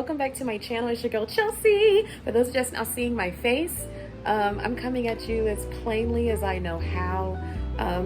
welcome back to my channel. It's your girl Chelsea. For those just now seeing my face, I'm coming at you as plainly as I know how.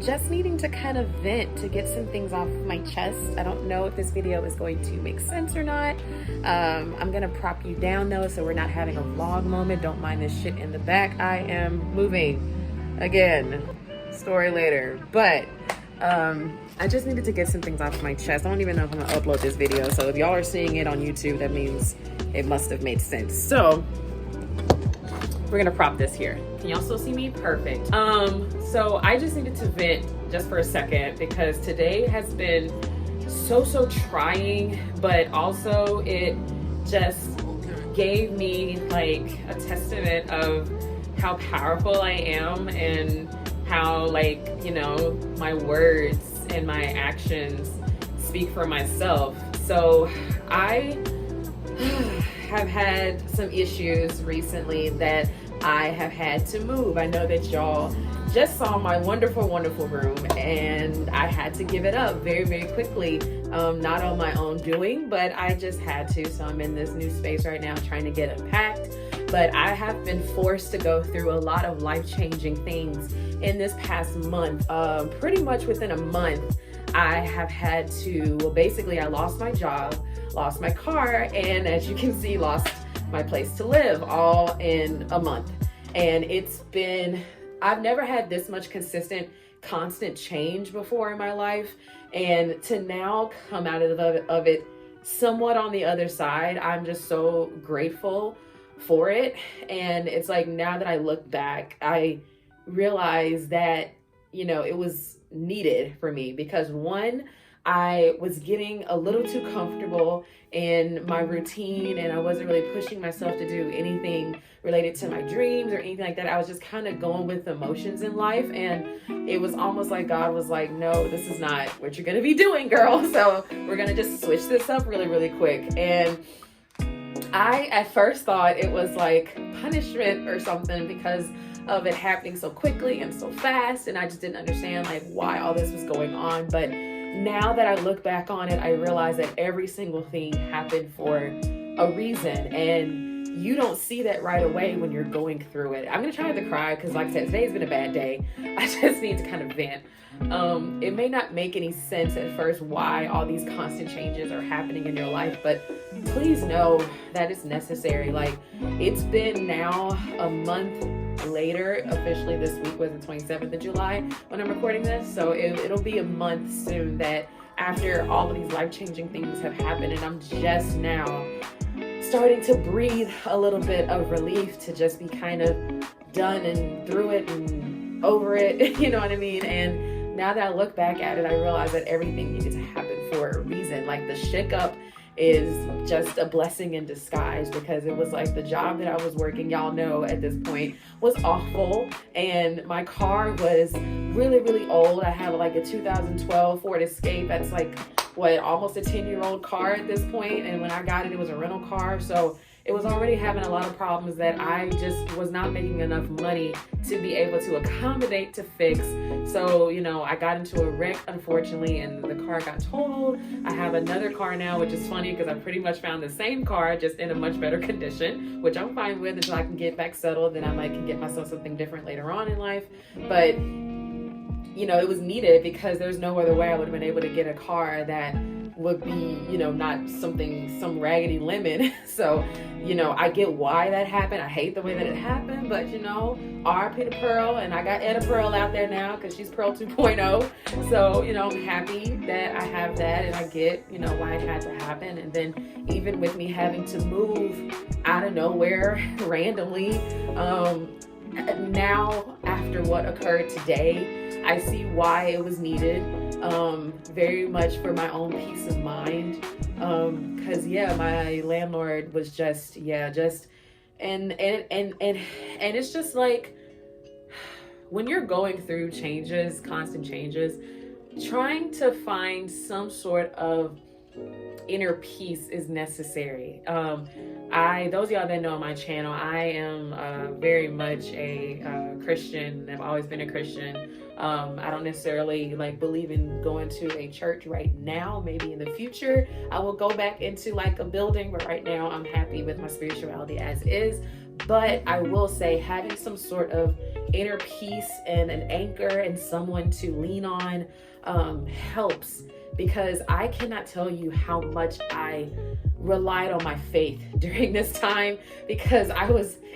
Just needing to kind of vent, to get some things off my chest. I don't know if this video is going to make sense or not. I'm gonna prop you down though, so we're not having a vlog moment. Don't mind this shit in the back. I am moving again. Story later. But I just needed to get some things off my chest. I don't even know if I'm gonna upload this video, so if y'all are seeing it on YouTube, that means it must have made sense. So we're gonna prop this here. Can y'all still see me? Perfect. So I just needed to vent just for a second because today has been so trying, but also it just gave me like a testament of how powerful I am and how, like, you know, my words and my actions speak for myself. So I have had some issues recently that I have had to move. I know that y'all just saw my wonderful room, and I had to give it up very quickly. Not on my own doing, but I just had to. So I'm in this new space right now trying to get unpacked. But I have been forced to go through a lot of life-changing things in this past month. Pretty much within a month, I have had to, well, basically I lost my job, lost my car, and as you can see, lost my place to live, all in a month. And it's been, I've never had this much constant change before in my life. And to now come out of it somewhat on the other side, I'm just so grateful for it. And it's like, now that I look back, I realize that, you know, it was needed for me because one, I was getting a little too comfortable in my routine and I wasn't really pushing myself to do anything related to my dreams or anything like that. I was just kind of going with emotions in life, and it was almost like God was like, no, this is not what you're gonna be doing, girl. So we're gonna just switch this up really quick. And I at first thought it was like punishment or something because of it happening so quickly and so fast, and I just didn't understand like why all this was going on. But now that I look back on it, I realize that every single thing happened for a reason, and you don't see that right away when you're going through it. I'm gonna try not to cry because, like I said, today's been a bad day. I just need to kind of vent. It may not make any sense at first why all these constant changes are happening in your life, but please know that it's necessary. Like, it's been now a month later. Officially this week was the 27th of July when I'm recording this, so it'll be a month soon that after all of these life-changing things have happened, and I'm just now starting to breathe a little bit of relief to just be kind of done and through it and over it, you know what I mean? And now that I look back at it, I realize that everything needed to happen for a reason. Like, the shake-up is just a blessing in disguise because it was like the job that I was working, y'all know at this point, was awful, and my car was really old. I have like a 2012 Ford Escape that's like, what, almost a 10-year-old car at this point, and when I got it, it was a rental car, so it was already having a lot of problems that I just was not making enough money to be able to accommodate to fix. So, you know, I got into a wreck, unfortunately, and the car got totaled. I have another car now, which is funny because I pretty much found the same car, just in a much better condition, which I'm fine with until I can get back settled. Then I might can get myself something different later on in life. But, you know, it was needed because there's no other way I would have been able to get a car that would be, you know, not some raggedy lemon. So, you know, I get why that happened. I hate the way that it happened, but, you know, RP to Pearl, and I got Etta Pearl out there now because she's Pearl 2.0. So, you know, I'm happy that I have that, and I get, you know, why it had to happen. And then even with me having to move out of nowhere randomly, now after what occurred today, I see why it was needed. Very much for my own peace of mind. Cause yeah, my landlord was just, and it's just like, when you're going through changes, constant changes, trying to find some sort of inner peace is necessary. Those of y'all that know my channel, I am very much a Christian. I've always been a Christian. I don't necessarily like believe in going to a church right now. Maybe in the future I will go back into like a building, but right now I'm happy with my spirituality as is. But I will say having some sort of inner peace and an anchor and someone to lean on helps, because I cannot tell you how much I relied on my faith during this time, because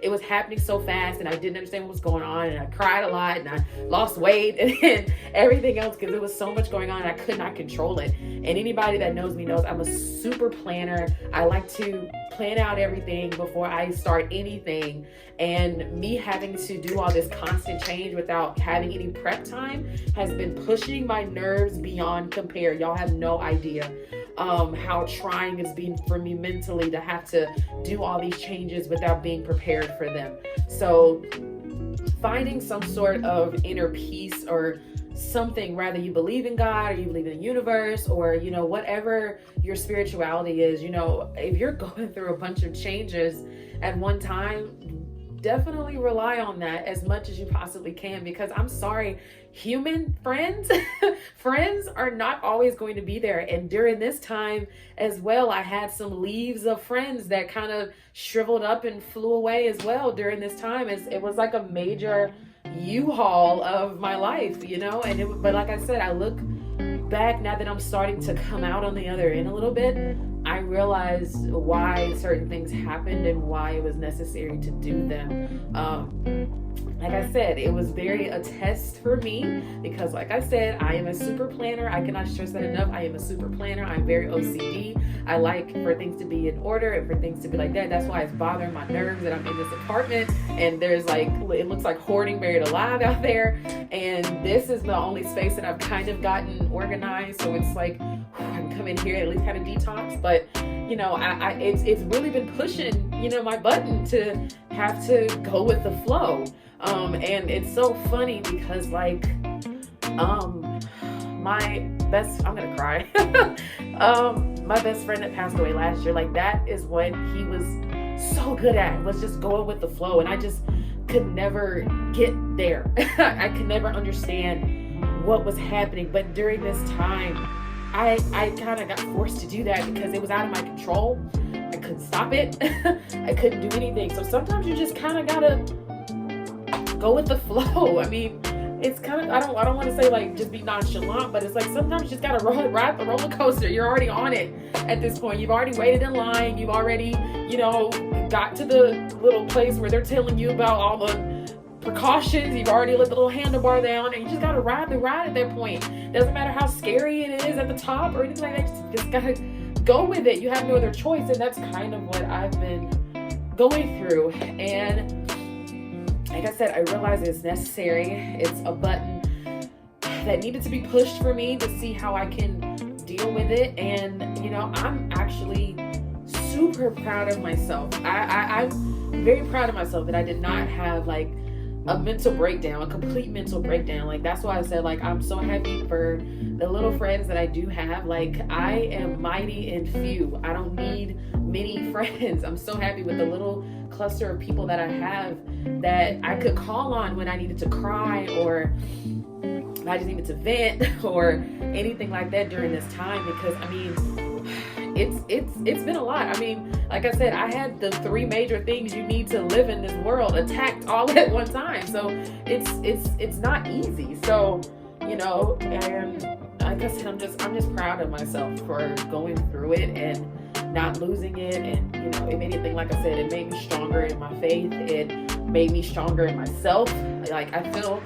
it was happening so fast and I didn't understand what was going on, and I cried a lot and I lost weight and everything else because there was so much going on and I could not control it. And anybody that knows me knows I'm a super planner. I like to plan out everything before I start anything, and me having to do all this constant change without having any prep time has been pushing my nerves beyond compare. Y'all have no idea how trying it's been for me mentally to have to do all these changes without being prepared for them. So finding some sort of inner peace or something, rather you believe in God or you believe in the universe or, you know, whatever your spirituality is, you know, if you're going through a bunch of changes at one time, definitely rely on that as much as you possibly can, because I'm sorry, human friends friends are not always going to be there. And during this time as well, I had some leaves of friends that kind of shriveled up and flew away as well during this time. It was like a major U-Haul of my life, you know. But like I said, I look back now that I'm starting to come out on the other end a little bit, I realized why certain things happened and why it was necessary to do them. Like I said, it was a test for me, because like I said, I am a super planner. I cannot stress that enough. I am a super planner. I'm very OCD. I like for things to be in order and for things to be like that. That's why it's bothering my nerves that I'm in this apartment and there's like, it looks like hoarding buried alive out there. And this is the only space that I've kind of gotten organized. So it's like, I can come in here and at least kind of detox. But you know, it's really been pushing, you know, my button to have to go with the flow. And it's so funny because like, I'm gonna cry. My best friend that passed away last year, like that is what he was so good at, was just going with the flow. And I just could never get there. I could never understand what was happening. But during this time, I kind of got forced to do that because it was out of my control. I couldn't stop it. I couldn't do anything. So sometimes you just kind of gotta go with the flow. I mean, it's kind of, I don't want to say like just be nonchalant, but it's like sometimes you just gotta ride the roller coaster. You're already on it at this point. You've already waited in line. You've already, you know, got to the little place where they're telling you about all the precautions. You've already let the little handlebar down, and you just gotta ride the ride at that point. Doesn't matter how scary it is at the top or anything like that. Just gotta go with it. You have no other choice, and that's kind of what I've been going through. And like I said, I realize it's necessary. It's a button that needed to be pushed for me to see how I can deal with it. And you know, I'm actually super proud of myself. I'm very proud of myself that I did not have like a mental breakdown, a complete mental breakdown. Like that's why I said like I'm so happy for the little friends that I do have. Like I am mighty in few. I don't need many friends. I'm so happy with the little cluster of people that I have that I could call on when I needed to cry or I just needed to vent or anything like that during this time. Because I mean, it's been a lot. I mean, like I said, I had the 3 major things you need to live in this world attacked all at one time. So it's not easy. So, you know, and like I said, I'm just proud of myself for going through it and not losing it. And, you know, if anything, like I said, it made me stronger in my faith. It made me stronger in myself. Like I feel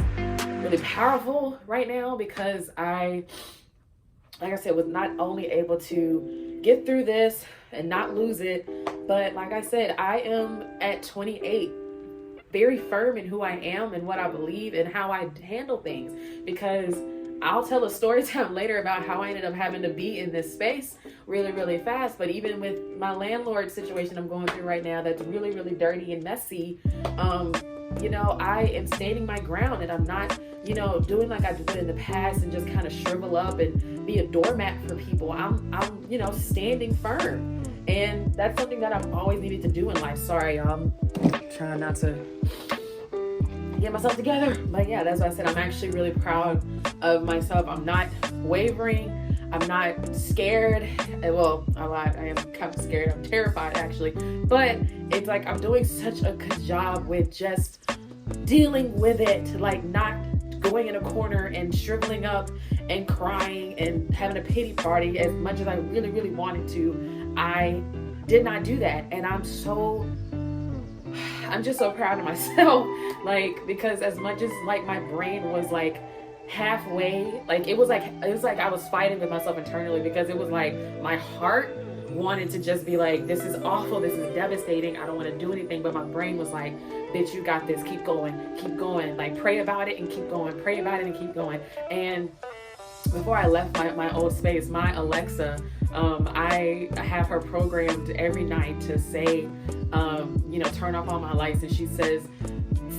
really powerful right now because like I said, was not only able to get through this and not lose it, but like I said, I am at 28 very firm in who I am and what I believe and how I handle things, because I'll tell a story time later about how I ended up having to be in this space really, really fast. But even with my landlord situation I'm going through right now, that's really, really dirty and messy, I am standing my ground, and I'm not, doing like I did in the past and just kind of shrivel up and be a doormat for people. I'm standing firm. And that's something that I've always needed to do in life. Sorry, I'm trying not to get myself together. But yeah, that's why I said I'm actually really proud of myself. I'm not wavering. I'm not scared. Well, I lied. I am kind of scared. I'm terrified, actually. But it's like I'm doing such a good job with just dealing with it, like not going in a corner and shriveling up and crying and having a pity party as much as I really, really wanted to. I did not do that. And I'm just so proud of myself, like, because as much as like my brain was like halfway, like it was like I was fighting with myself internally, because it was like my heart wanted to just be like, this is awful, this is devastating, I don't want to do anything, but my brain was like, bitch, you got this, keep going, like pray about it and keep going, pray about it and keep going. And before I left my old space, my Alexa, I have her programmed every night to say, turn off all my lights, and she says,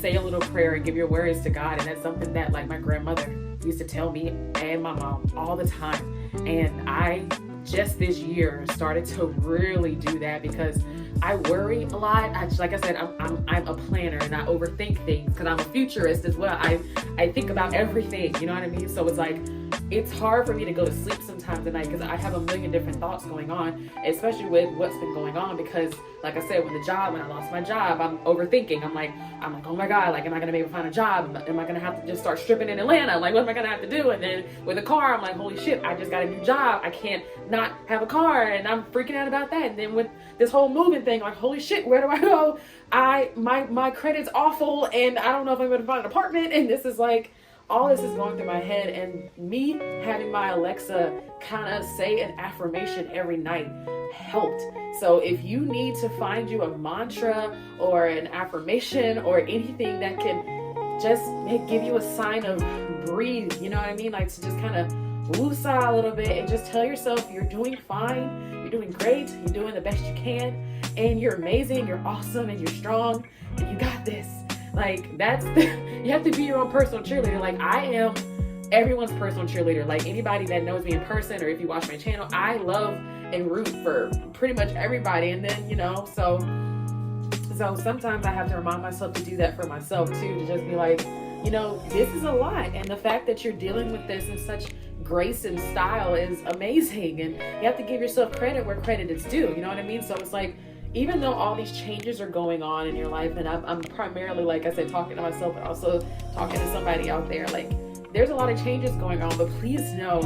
say a little prayer and give your words to God. And that's something that like my grandmother used to tell me and my mom all the time. And I just this year started to really do that, because I worry a lot. Like I said, I'm a planner, and I overthink things because I'm a futurist as well. I think about everything, you know what I mean? So it's like, it's hard for me to go to sleep sometimes at night, because I have a million different thoughts going on, especially with what's been going on. Because like I said, when I lost my job, I'm overthinking. I'm like, oh my God, like, am I going to be able to find a job? Am I going to have to just start stripping in Atlanta? Like, what am I going to have to do? And then with a car, I'm like, holy shit, I just got a new job. I can't not have a car. And I'm freaking out about that. And then with this whole moving thing, like, holy shit, where do I go? My credit's awful, and I don't know if I'm going to find an apartment. And this is like, all this is going through my head, and me having my Alexa kind of say an affirmation every night helped. So if you need to find you a mantra or an affirmation or anything that can just give you a sign of breathe, you know what I mean? Like to just kind of woosah a little bit and just tell yourself you're doing fine, you're doing great, you're doing the best you can, and you're amazing, you're awesome, and you're strong, and you got this. Like you have to be your own personal cheerleader. Like I am everyone's personal cheerleader. Like anybody that knows me in person, or if you watch my channel, I love and root for pretty much everybody. And then, so sometimes I have to remind myself to do that for myself too, to just be like, this is a lot. And the fact that you're dealing with this in such grace and style is amazing. And you have to give yourself credit where credit is due. You know what I mean? So it's like, even though all these changes are going on in your life, and I'm primarily, like I said, talking to myself, but also talking to somebody out there, like there's a lot of changes going on, but please know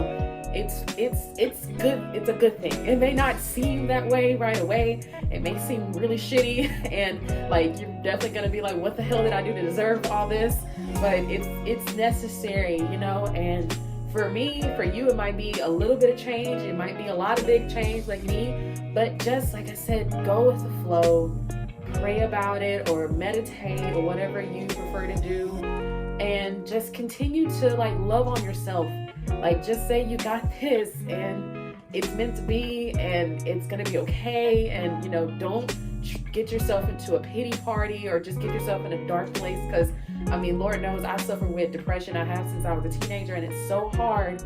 it's good. It's a good thing. It may not seem that way right away. It may seem really shitty, and like you're definitely gonna be like, what the hell did I do to deserve all this? But it's necessary, and for me, for you, it might be a little bit of change. It might be a lot of big change like me. But just like I said, go with the flow, pray about it, or meditate, or whatever you prefer to do. And just continue to like love on yourself. Like just say you got this, and it's meant to be, and it's going to be okay. And, don't get yourself into a pity party or just get yourself in a dark place. Because, Lord knows I suffer with depression. I have since I was a teenager, and it's so hard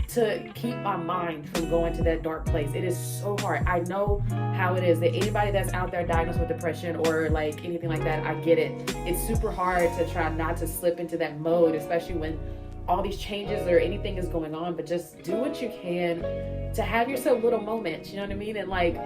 to keep my mind from going to that dark place. It is so hard. I know how it is. That anybody that's out there diagnosed with depression or like anything like that, I get it. It's super hard to try not to slip into that mode, especially when all these changes or anything is going on. But just do what you can to have yourself little moments, you know what I mean? And like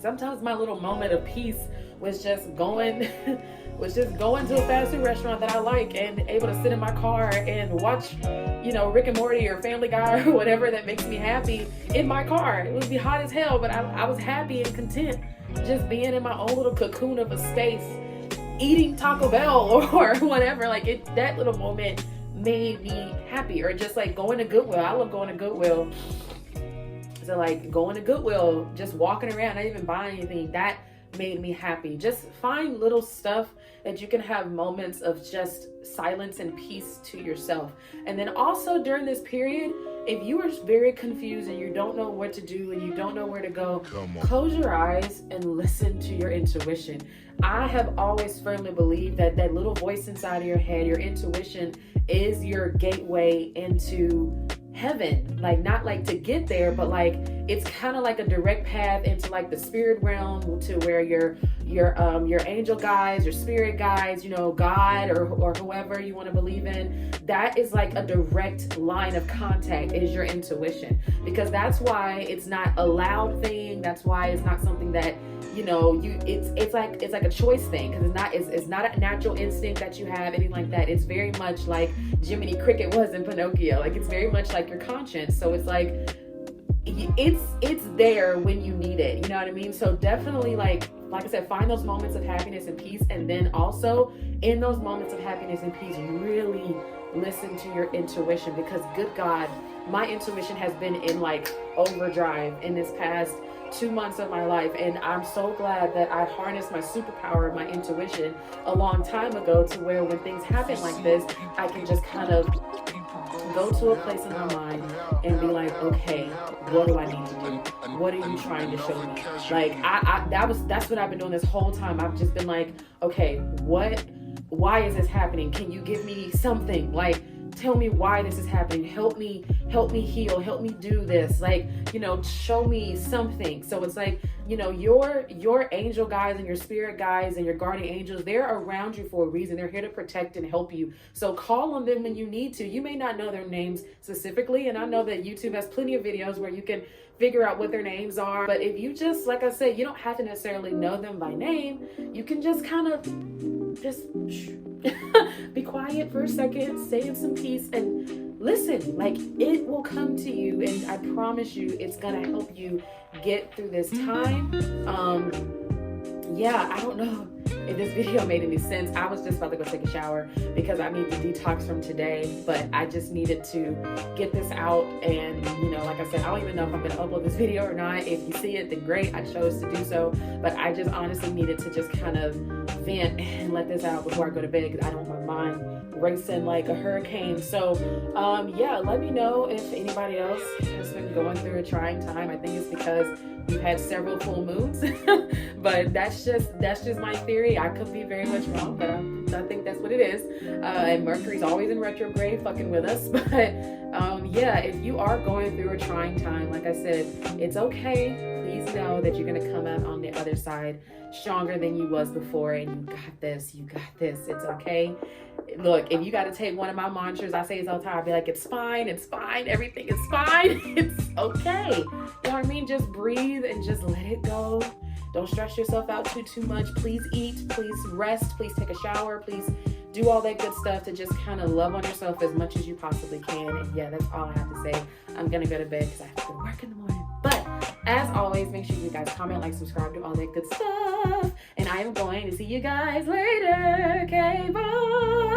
sometimes my little moment of peace was just going to a fast food restaurant that I like, and able to sit in my car and watch, Rick and Morty or Family Guy or whatever that makes me happy in my car. It would be hot as hell, but I was happy and content just being in my own little cocoon of a space, eating Taco Bell or whatever. Like that little moment made me happy. Or just like going to Goodwill. I love going to Goodwill. So like going to Goodwill, just walking around, not even buying anything, that made me happy. Just find little stuff that you can have moments of just silence and peace to yourself. And then also during this period, if you are very confused and you don't know what to do and you don't know where to go, close your eyes and listen to your intuition. I have always firmly believed that that little voice inside of your head, your intuition, is your gateway into heaven. Like, not like to get there, but like it's kind of like a direct path into like the spirit realm, to where your angel guides, your spirit guides, you know, God or whoever you want to believe in. That is like a direct line of contact, is your intuition, because that's why it's not a loud thing. That's why it's not something that, you know, it's like a choice thing, because it's not a natural instinct that you have, anything like that. It's very much like Jiminy Cricket was in Pinocchio. Like, it's very much like your conscience. So it's like it's there when you need it, you know what I mean? So definitely, like I said, find those moments of happiness and peace, and then also in those moments of happiness and peace, really listen to your intuition, because good God, my intuition has been in like overdrive in this past 2 months of my life, and I'm so glad that I harnessed my superpower of my intuition a long time ago, to where when things happen like this, I can just kind of go to a place in my mind and be like, okay, what do I need to do? What are you trying to show me? Like, that's what I've been doing this whole time. I've just been like, okay, why is this happening? Can you give me something? Like, tell me why this is happening. Help me heal. Help me do this. Like, you know, show me something. So it's like, you know, your angel guides and your spirit guides and your guardian angels, they're around you for a reason. They're here to protect and help you. So call on them when you need to. You may not know their names specifically, and I know that YouTube has plenty of videos where you can figure out what their names are. But if you just, like I said, you don't have to necessarily know them by name. You can just kind of be quiet for a second, stay in some peace, and listen. Like, it will come to you, and I promise you it's gonna help you get through this time. Yeah, I don't know if this video made any sense. I was just about to go take a shower because I need to detox from today, but I just needed to get this out. And, you know, like I said, I don't even know if I'm gonna upload this video or not. If you see it, then great, I chose to do so, but I just honestly needed to just kind of vent and let this out before I go to bed, because I don't want my mind racing like a hurricane. So yeah, let me know if anybody else has been going through a trying time. I think it's because we've had several full moons, but that's just my theory. I could be very much wrong, but I think that's what it is. And Mercury's always in retrograde fucking with us. But yeah, if you are going through a trying time, like I said, it's okay. Please know that you're gonna come out on the other side stronger than you was before, and you got this. It's okay. Look, if you got to take one of my mantras, I say it all the time. I'll be like, it's fine, everything is fine, it's okay. You know what I mean? Just breathe and just let it go. Don't stress yourself out too much. Please eat, please rest, please take a shower, please do all that good stuff to just kind of love on yourself as much as you possibly can. And yeah, that's all I have to say. I'm gonna go to bed because I have to go to work in the morning. But as always, make sure you guys comment, like, subscribe, do all that good stuff. And I am going to see you guys later. Okay, bye.